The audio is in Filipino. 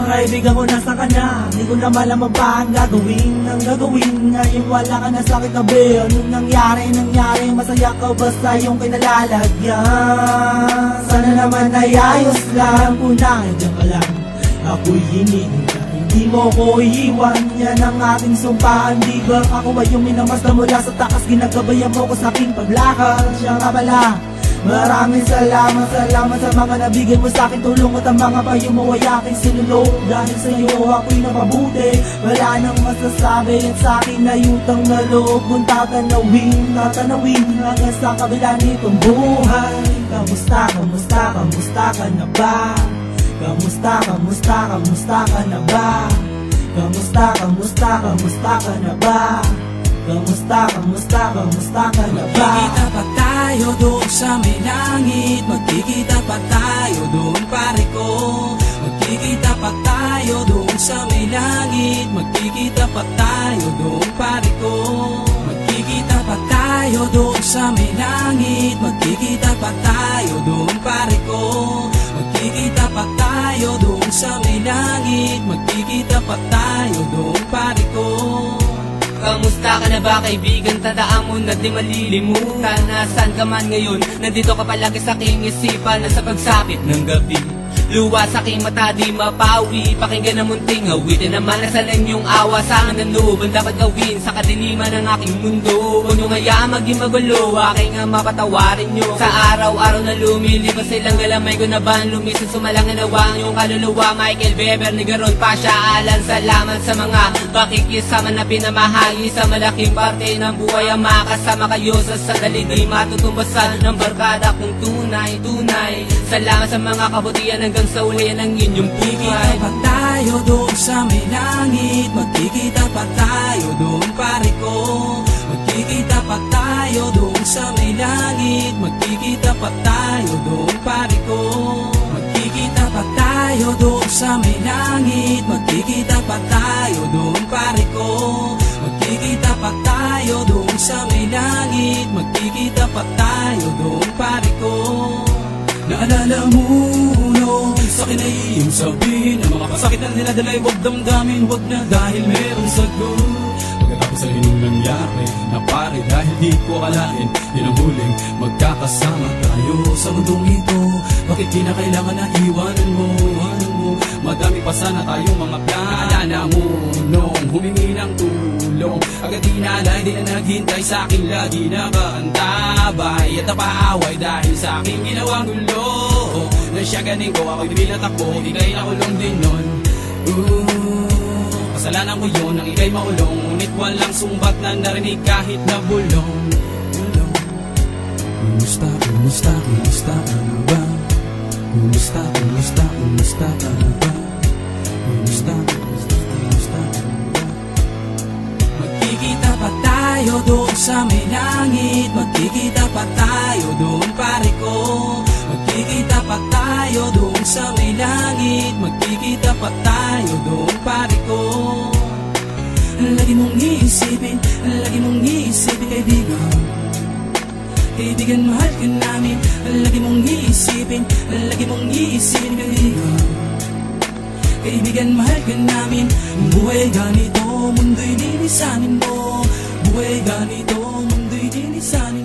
Kaibigan ko nasa kanya, di ko na malaman pa ang gagawin. Ang gagawin, ngayon wala ka na sa aking tabi. Anong nangyari, masaya ka ba sa iyong kinalalagyan? Sana naman ay ayos lang, kung nandiyan ka lang ako'y hinihintay. Hindi mo ko iiwan, yan ang ating sumpaan. Di ba ako ay yung minamasta mula sa taas, ginagabayan mo ko sa aking paglakad. Siya nga pala, maraming salamat sa mga nabigay mo sa akin tulong at ang mga payo mo ay aking sinulong. Dahil sa iyo ako'y napabuti, wala nang masasabi at sa akin ay utang na loob kung tatanawin hanggang sa kabila nitong buhay. Kamusta ka na ba? Kamusta ka na ba? Kamusta ka na ba? Kamusta ka na ba? Magkikita pa tayo doon sa may langit, magkikita pa tayo doon pare ko. Magkikita pa tayo doon sa may langit, magkikita pa tayo doon pare ko. Magkikita pa tayo doon sa may langit, magkikita pa tayo doon pare ko. Magkikita pa tayo doon sa may langit, magkikita pa tayo doon pare ko. Kamusta ka na ba kaibigan? Tandaan mo na di malilimutan. Nasaan ka man ngayon? Nandito ka palagi sa aking isipan. Nasa pagsapit ng gabi, luwa sa aking mata di mapawi. Pakinggan ang munting awitin naman nasa lang yung awa. Sa akin ang loob ang dapat gawin sa kadiliman ng aking mundo. Huwag nyo ngayaan maging magulo, aking nga mapatawarin nyo. Sa araw-araw na lumilipas silang galamay ko na ba lumisan sumalang nawang yung kaluluwa. Michael Weber, Nigaron, Pasha, Alan, salamat sa mga pakikisama na pinamahagi sa malaking parte ng buhay. Ang makasama kayo sa sandali di matutumbasan ng barkada kung tunay. Salamat sa mga kabutihan hanggang sa ulian ng inyong buhay. Magkikita pa tayo doon sa may langit, magkikita pa tayo doon pare ko. Magkikita pa tayo doon sa may langit, magkikita pa tayo doon pare ko. Magkikita pa tayo doon sa may langit, magkikita pa tayo doon pare ko. Magkikita pa tayo doon sa may langit, magkikita pa tayo doon pare ko. Naalala mo no, sa akin ay iyong sabihin ang mga pasakit na dinadalay, huwag damdamin, huwag na dahil merong sagot. Pagkatapos ay nung nangyari na pare dahil di ko akalain, yun ang huling magkakasama tayo sa mundong ito. Bakit di na kailangan na iwanan mo? Madami pa sana tayong mga plan. Naalala mo nung humingi ng tulong, agad di nalay, di na naghintay sa akin, lagi nakaantabay at napaaway dahil sa aking ginawang gulo. Nasiyaganin ko, ako'y bibilang takbo, ika'y nakulong din nun. Kasalanan ko yun, ang ika'y maulong, ngunit walang sumbat na narinig kahit na bulong. Kumusta ka na ba? Kumusta ka na ba? Kumusta ka na ba? Magkikita pa tayo doon sa may langit, magkikita pa tayo doon pare ko. Magkikita pa tayo doon sa may langit, magkikita pa tayo doon pare ko. Lagi mong iisipin kaibigan. Kaibigan, mahal ka namin. Lagi mong iisipin kaibigan. Kaibigan, mahal ka namin. Buhay ganito, mundo'y linisanin mo. Buhay ganito, mundo'y linisanin mo.